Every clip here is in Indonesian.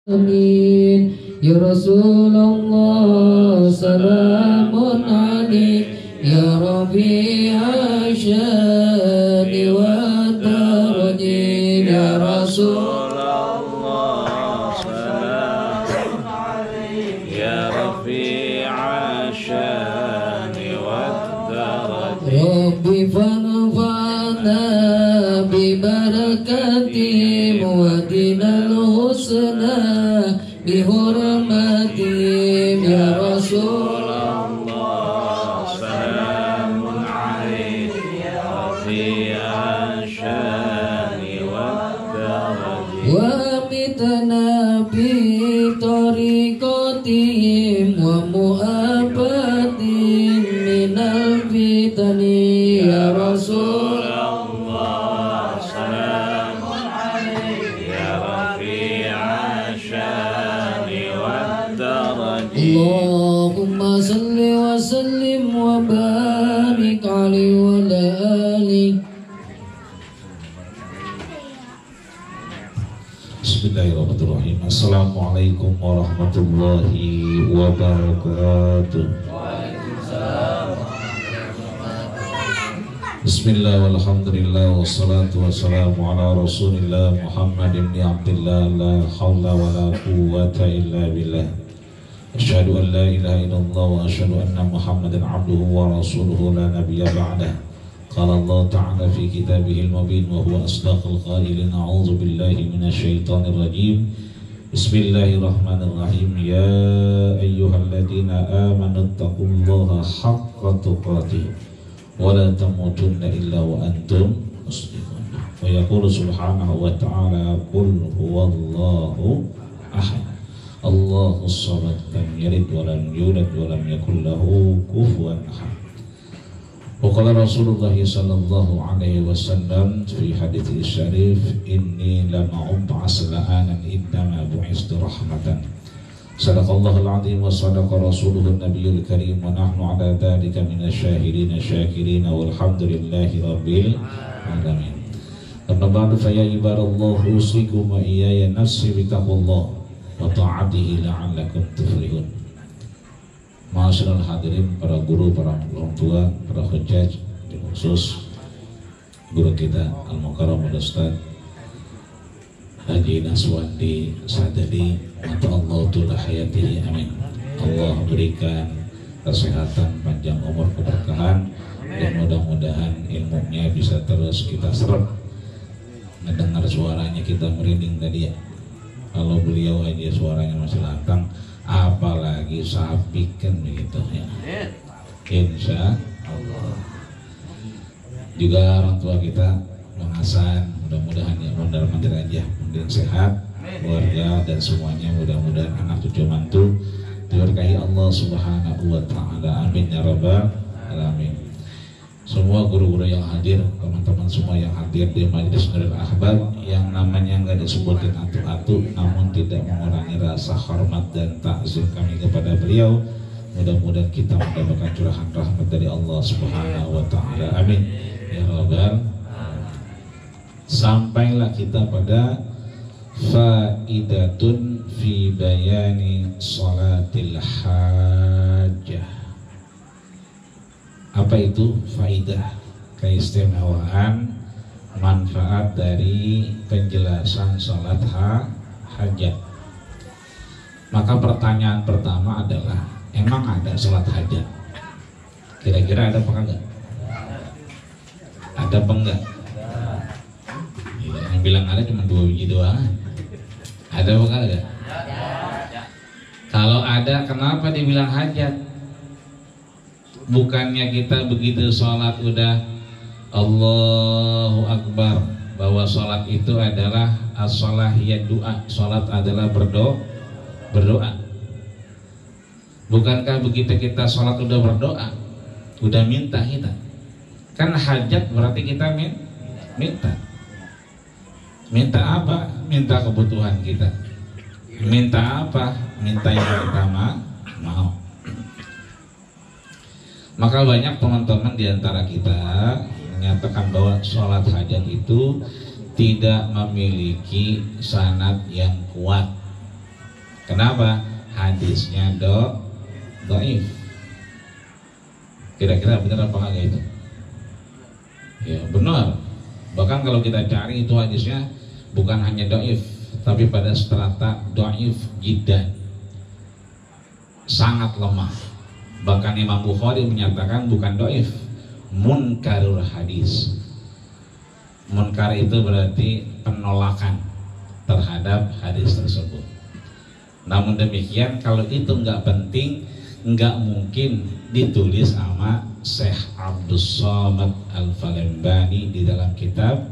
Amin. Ya Rasulullah salamun alaik ya Rabi'a syani wa darajin ya Rasulullah salamun alaik ya Rabi'a syani wa darajin Rabbi fanfa'na bi barakati muwadinal husna bihurmatim ya Rasulullah salamun alaik ya Rafi'a syani wa darajin wa mitana bi tariqatihim wa mu'abatin minal fitani ya Rasulullah Allahumma salli wa sallim wa barik alaihi wa ala alihi. Bismillahirrahmanirrahim. Assalamualaikum warahmatullahi wabarakatuh. Bismillah walhamdulillah wassalatu wassalamu ala rasulillah Muhammad ibn Abdillah la hawla wa la quwwata illa billah. Asyhadu an la ilaha illallah wa asyhadu anna Muhammadan abduhu wa rasuluhu la nabiyya ba'dah. Qala Allah ta'ala fi kitabihil mubin wa huwa asdaqul qailin. A'udzu billahi minasyaitonir rajim. Bismillahirrahmanirrahim. Ya ayyuhalladzina amanu taqullaha haqqa tuqatih wa la tamutunna illa wa antum muslimun. Wa yaqulu subhanahu wa ta'ala qul huwallahu ahad. Allahus samad lam yalid wa lam yulad wa lam yakul lahu kufuwan ahad. Wa qala Rasulullah sallallahu alaihi wasallam fi hadits syarif inni lama ub'as la'anan innama bu'istu rahmatan. Sadaqallahul azim wa sadaqa rasuluhun nabiyul karim wa nahnu ala dhalika minasyahidin syakirin walhamdulillahi rabbil alamin. Amma ba'du fa ya ibadallah usikum wa iyaya nafsi bitaqwallah wa ta'atihi la'allakum tuflihun. Ma'asyiral hadirin, para guru, para orang tua, para hujjaj, khusus guru kita Al-Mukarram Ustaz Haji Naswandi Sadali, mata Allah tulah hayatihi, amin. Allah berikan kesehatan, panjang umur, keberkahan, dan mudah-mudahan ilmunya bisa terus kita serap. Mendengar suaranya kita merinding tadi ya. Kalau beliau aja suaranya masih lantang, apalagi sapi kan begitu ya. Insya Allah. Juga orang tua kita Bang Hasan, mudah-mudahan ya mondar-mandir aja, mudah sehat, keluarga dan semuanya, mudah-mudahan anak cucu mantu diberkahi Allah Subhanahu wa taala. Amin ya rabbal alamin. Semua guru-guru yang hadir, teman-teman semua yang hadir di Majelis Nurul Ahbab, yang namanya nggak disebutin atu-atu, namun tidak mengurangi rasa hormat dan takzim kami kepada beliau. Mudah-mudahan kita mendapatkan curahan rahmat dari Allah Subhanahu wa taala. Amin ya rabbal. Sampailah kita pada faidatun fi bayani salatil hajah. Apa itu faidah? Keistimewaan, manfaat dari penjelasan salat hajat. Maka pertanyaan pertama adalah, emang ada salat hajat? Kira-kira ada apa enggak? Ada apa enggak? Yang bilang ada cuma 2 biji doang. Ada apa enggak? Kalau ada, kenapa dibilang hajat? Bukannya kita begitu sholat udah Allahu Akbar, bahwa sholat itu adalah as-sholahiyat doa, sholat adalah berdoa. Bukankah begitu kita sholat udah berdoa, udah minta kita? Kan hajat berarti kita minta. Minta apa? Minta kebutuhan kita. Minta apa? Minta yang kita mau. Maka banyak teman-teman diantara kita menyatakan bahwa sholat hajat itu tidak memiliki sanad yang kuat. Kenapa? Hadisnya dhaif. Kira-kira benar apa enggak itu? Ya benar. Bahkan kalau kita cari itu hadisnya bukan hanya dhaif, tapi pada strata dhaif jiddan, sangat lemah. Bahkan Imam Bukhari menyatakan bukan dhaif, munkarul hadis. Munkar itu berarti penolakan terhadap hadis tersebut. Namun demikian, kalau itu nggak penting, nggak mungkin ditulis sama Syekh Abdus Somad Al-Falembani di dalam kitab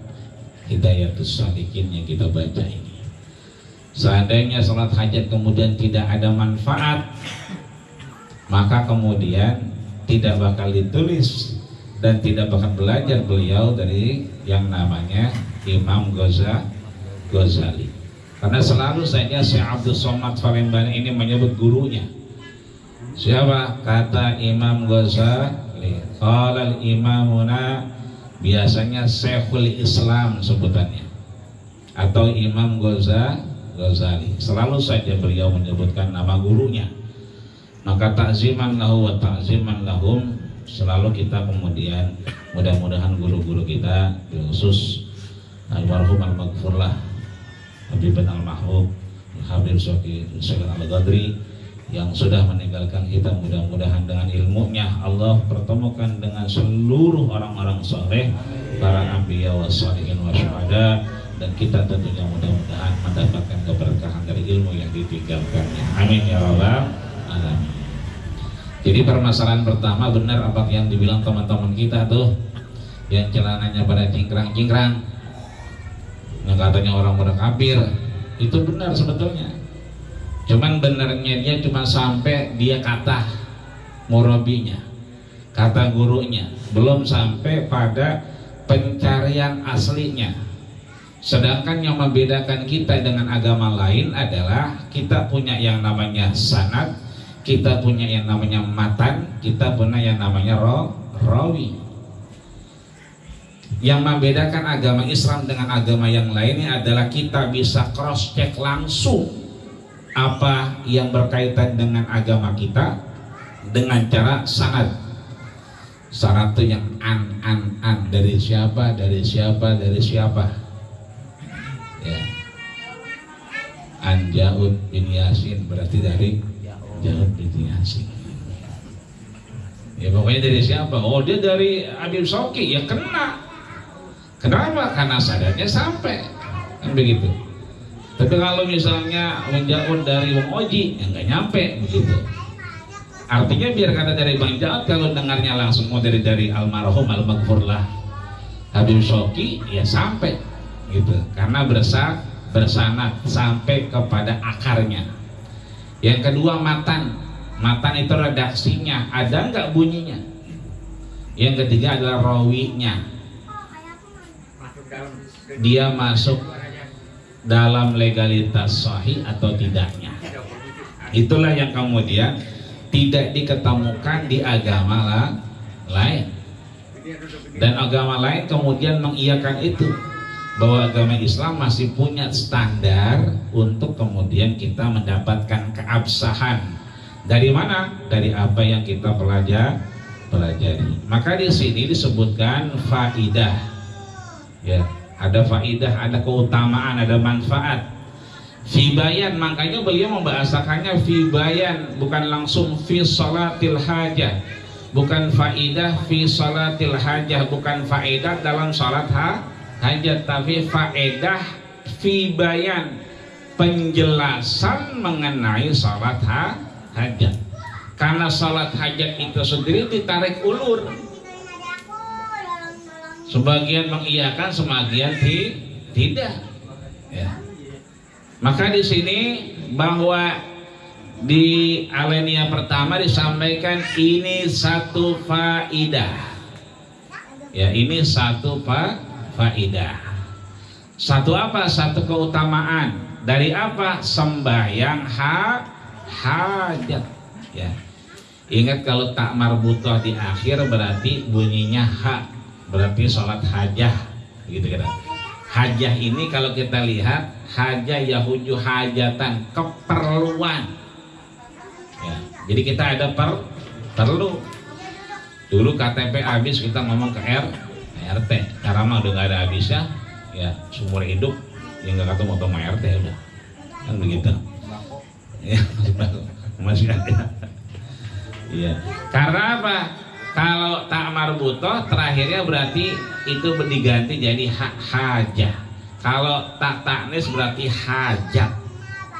Hidayatus Shalikin yang kita baca ini. Seandainya sholat hajat kemudian tidak ada manfaat, maka kemudian tidak bakal ditulis dan tidak bakal belajar beliau dari yang namanya Imam Ghazali. Karena selalu saja Syekh Abdul Somad Falembani ini menyebut gurunya. Siapa? Kata Imam Ghazali. Qala al-imamuna, biasanya Syekhul Islam sebutannya, atau Imam Ghazali. Selalu saja beliau menyebutkan nama gurunya. Maka ta'ziman lahu wa ta'ziman lahum, selalu kita kemudian mudah-mudahan guru-guru kita, khusus almarhum al-maghfurlah Habib al-Mahbub Habib Syekh Al-Ghadri yang sudah meninggalkan kita, mudah-mudahan dengan ilmunya Allah pertemukan dengan seluruh orang-orang saleh, para anbiya wa shalihin wa syuhada, dan kita tentunya mudah-mudahan mendapatkan keberkahan dari ilmu yang ditinggalkannya. Amin ya rabbal alamin. Jadi permasalahan pertama, benar apa yang dibilang teman-teman kita tuh yang celananya pada cingkrang-cingkrang, yang katanya orang pada kafir. Itu benar sebetulnya, cuman benernya dia cuma sampai dia kata murabinya, kata gurunya, belum sampai pada pencarian aslinya. Sedangkan yang membedakan kita dengan agama lain adalah kita punya yang namanya sanad, kita punya yang namanya matan, kita punya yang namanya rawi. Yang membedakan agama Islam dengan agama yang lainnya adalah kita bisa cross check langsung apa yang berkaitan dengan agama kita dengan cara sanad. Sanad itu yang an dari siapa, dari siapa, dari siapa. Ya. An Ja'ud bin Yasin berarti dari Ja'ud bin Yasin. Ya pokoknya dari siapa? Oh dia dari Habib Shauqi, ya kena. Kenapa? Karena sadarnya sampai, kan begitu. Tapi kalau misalnya menjauh dari Bang Oji, ya nggak nyampe begitu. Artinya biar kata dari Bang Jaat, kalau dengarnya langsung dari almarhum al-maghfurlah Habib Shauqi, ya sampai gitu. Karena bersanad sampai kepada akarnya. Yang kedua matan itu redaksinya, ada nggak bunyinya. Yang ketiga adalah rawinya, dia masuk dalam legalitas sahih atau tidaknya. Itulah yang kemudian tidak diketemukan di agama lain. Dan agama lain kemudian mengiyakan itu, bahwa agama Islam masih punya standar untuk kemudian kita mendapatkan keabsahan. Dari mana? Dari apa yang kita pelajari. Maka di sini disebutkan faidah. Ya, ada faidah, ada keutamaan, ada manfaat. Fi bayan, makanya beliau membahasakannya fi bayan, bukan langsung fi salatil hajah. Bukan faidah fi salatil hajah, bukan faidah dalam salat hajat, tapi faedah fi bayan, penjelasan mengenai salat hajat. Karena salat hajat itu sendiri ditarik ulur. Sebagian mengiyakan, sebagian tidak. Ya. Maka di sini bahwa di alinea pertama disampaikan ini satu faidah. Ya, ini satu faidah. Satu apa? Satu keutamaan. Dari apa? Sembahyang hajat. Ya. Ingat kalau tak marbutah di akhir berarti bunyinya ha. Berarti sholat hajah, gitu kira. Hajah ini kalau kita lihat hajah yahuju hajatan, keperluan. Ya, jadi kita ada perlu. Dulu KTP habis kita ngomong ke RT, karena udah nggak ada habisnya, ya seumur hidup yang nggak ketemu sama RT udah, kan begitu. Ya, masih ada. Iya. Karena apa? Kalau tak marbutoh terakhirnya berarti itu diganti jadi hajah. Kalau tak taknis berarti hajat.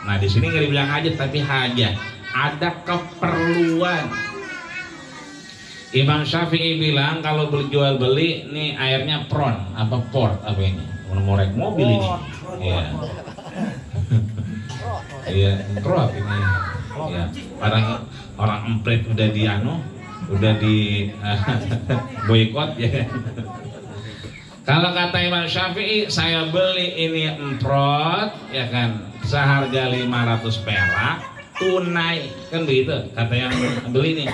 Nah di sini nggak dibilang hajat tapi hajat. Ada keperluan. Imam Syafi'i bilang kalau berjual beli nih airnya pron apa port apa ini? Morek mobil ini. Iya. Iya, prot ini. Ya, orang empret udah di udah di boykot ya. Kalau kata Imam Syafi'i, saya beli ini emprot ya kan seharga 500 perak tunai, kan begitu kata yang beli nih.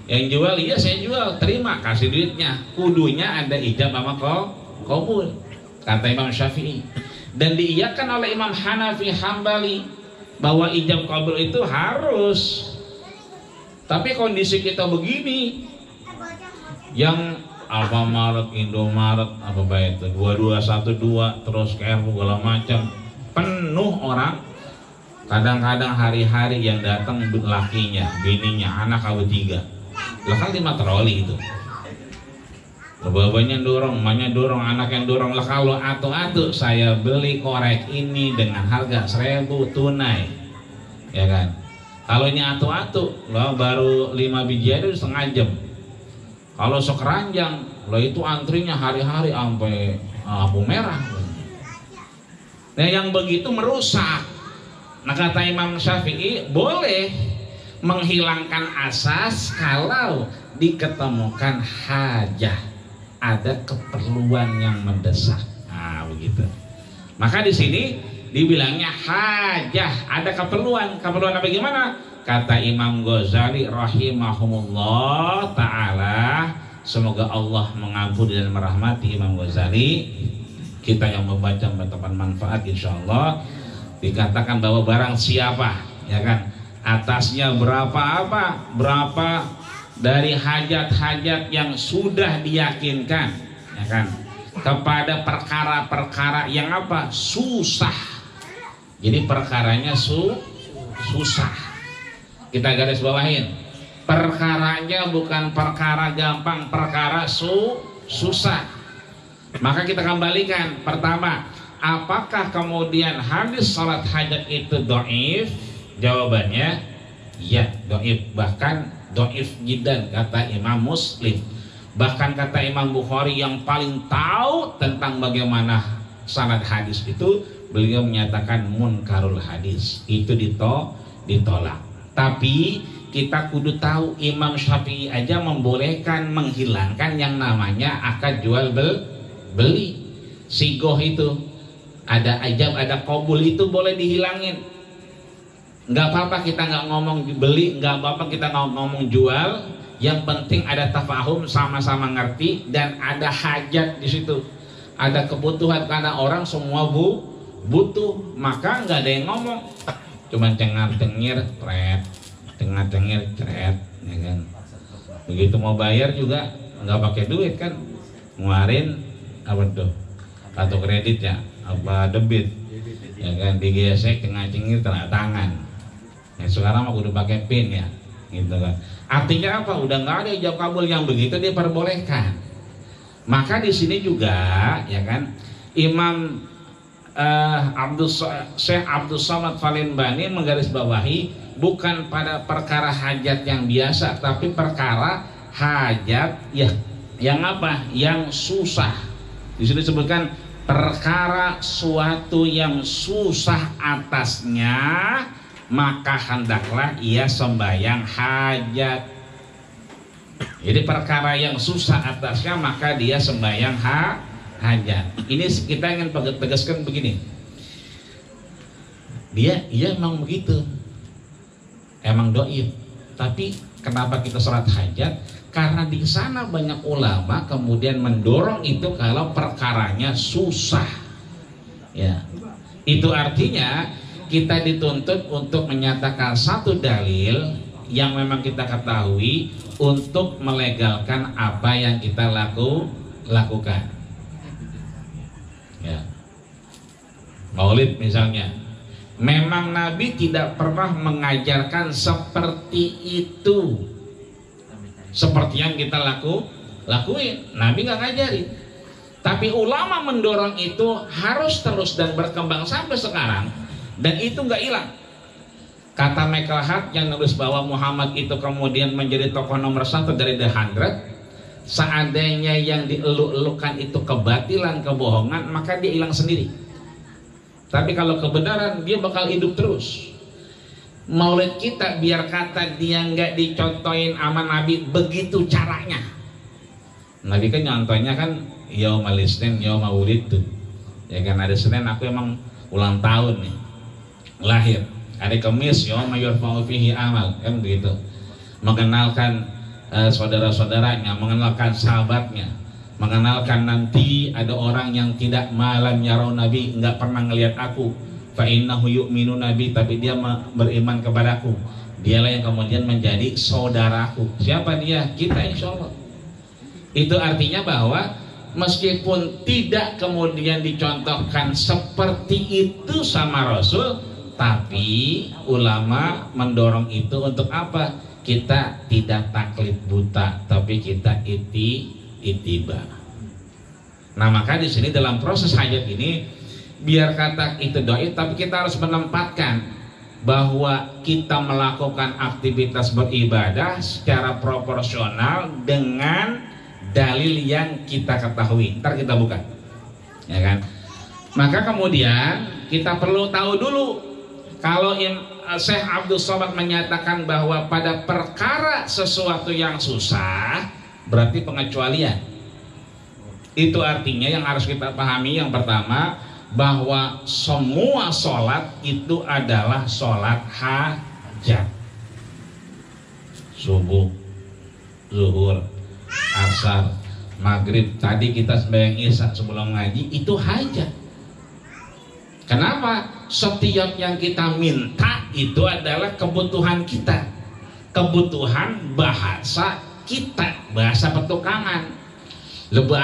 Yang jual, iya saya jual, terima, kasih duitnya, kudunya ada ijab sama qabul kata Imam Syafi'i. Dan diiyakan oleh Imam Hanafi Hambali bahwa ijab qabul itu harus. Tapi kondisi kita begini, yang Alfamaret, Indomaret, apa baik itu 2212 terus kayak segala macam penuh orang. Kadang-kadang hari-hari yang datang lakinya, bininya, anak kawin 3. Lah kan 5 troli itu. Babanya dorong, emaknya dorong, anak yang dorong. Lah kalau atu-atu saya beli korek ini dengan harga 1000 tunai, ya kan? Kalau ini atu-atu, lo baru 5 biji aja setengah jam. Kalau sekeranjang, lo itu antrinya hari-hari sampai lampu merah. Nah yang begitu merusak. Nah kata Imam Syafi'i boleh menghilangkan asas kalau diketemukan hajah, ada keperluan yang mendesak. Nah begitu. Maka di sini dibilangnya hajah, ada keperluan. Keperluan apa gimana? Kata Imam Ghazali rahimahumullah ta'ala, semoga Allah mengampuni dan merahmati Imam Ghazali. Kita yang membaca mendapat manfaat insyaallah. Dikatakan bahwa barang siapa ya kan atasnya berapa dari hajat-hajat yang sudah diyakinkan ya kan kepada perkara-perkara yang apa susah. Jadi perkaranya susah. Kita garis bawahin, perkaranya bukan perkara gampang, perkara susah. Maka kita kembalikan, pertama, apakah kemudian hadis salat hajat itu dhaif? Jawabannya ya, dhaif. Bahkan dhaif jiddan kata Imam Muslim. Bahkan kata Imam Bukhari yang paling tahu tentang bagaimana sanad hadis itu, beliau menyatakan munkarul hadis. Itu ditolak. Tapi kita kudu tahu Imam Syafi'i aja membolehkan menghilangkan yang namanya akad jual beli. Sigoh itu ada ijab, ada qabul, itu boleh dihilangin. Nggak apa-apa kita nggak ngomong beli, nggak apa-apa kita ngomong jual. Yang penting ada tafahum, sama-sama ngerti dan ada hajat di situ. Ada kebutuhan karena orang semua butuh, maka nggak ada yang ngomong. Cuman cengar-cengir, tengah-cengir, ceret, ya kan. Begitu mau bayar juga nggak pakai duit kan, ngeluarin apa tuh, kartu kredit ya, apa debit, ya kan, digesek tengah-cengir tanda tangan. Ya sekarang mah udah pakai pin ya, gitu kan. Artinya apa? Udah nggak ada ijab kabul yang begitu diperbolehkan. Maka di sini juga, ya kan, Imam Syekh Abdul Somad Falinbani menggarisbawahi bukan pada perkara hajat yang biasa, tapi perkara hajat ya yang apa? Yang susah. Di sini disebutkan perkara suatu yang susah atasnya, maka hendaklah ia sembahyang hajat. Jadi perkara yang susah atasnya maka dia sembahyang hajat. Ini kita ingin tegaskan begini. Iya emang begitu. Emang dhaif. Tapi kenapa kita sholat hajat? Karena di sana banyak ulama kemudian mendorong itu kalau perkaranya susah. Ya, itu artinya kita dituntut untuk menyatakan satu dalil yang memang kita ketahui untuk melegalkan apa yang kita lakukan. Ya. Maulid misalnya, memang Nabi tidak pernah mengajarkan seperti itu, seperti yang kita lakuin. Nabi nggak ngajarin, tapi ulama mendorong itu harus terus dan berkembang sampai sekarang, dan itu nggak hilang. Kata Michael Hart yang nulis bahwa Muhammad itu kemudian menjadi tokoh nomor 1 dari The 100. Seandainya yang dieluk-elukan itu kebatilan, kebohongan, maka dia hilang sendiri. Tapi kalau kebenaran, dia bakal hidup terus. Maulid kita, biar kata dia nggak dicontohin sama Nabi, begitu caranya. Nabi kan nyontohnya kan yaumal isnin yauma wulidtu. Ya kan, ada Senin aku emang ulang tahun nih, lahir. Hari Kamis yauma yurfa'u fihi amal, kan begitu. Mengenalkan saudara-saudaranya, mengenalkan sahabatnya, mengenalkan nanti ada orang yang tidak malam yarau Nabi, nggak pernah ngelihat aku, fa innahu yu'minu Nabi, tapi dia beriman kepadaku, dialah yang kemudian menjadi saudaraku. Siapa dia? Kita, insya Allah. Itu artinya bahwa meskipun tidak kemudian dicontohkan seperti itu sama Rasul, tapi ulama mendorong itu untuk apa? Kita tidak taklid buta, tapi kita itiba. Nah, maka di sini dalam proses hajat ini, biar kata itu doi, tapi kita harus menempatkan bahwa kita melakukan aktivitas beribadah secara proporsional dengan dalil yang kita ketahui. Ntar kita buka, ya kan? Maka kemudian kita perlu tahu dulu, kalau Syekh Abdul Somad menyatakan bahwa pada perkara sesuatu yang susah, berarti pengecualian. Itu artinya yang harus kita pahami yang pertama, bahwa semua sholat itu adalah sholat hajat. Subuh, zuhur, asar, maghrib, tadi kita sembahyang isya sebelum ngaji, itu hajat. Kenapa? Setiap yang kita minta itu adalah kebutuhan kita, kebutuhan bahasa kita, bahasa pertukangan.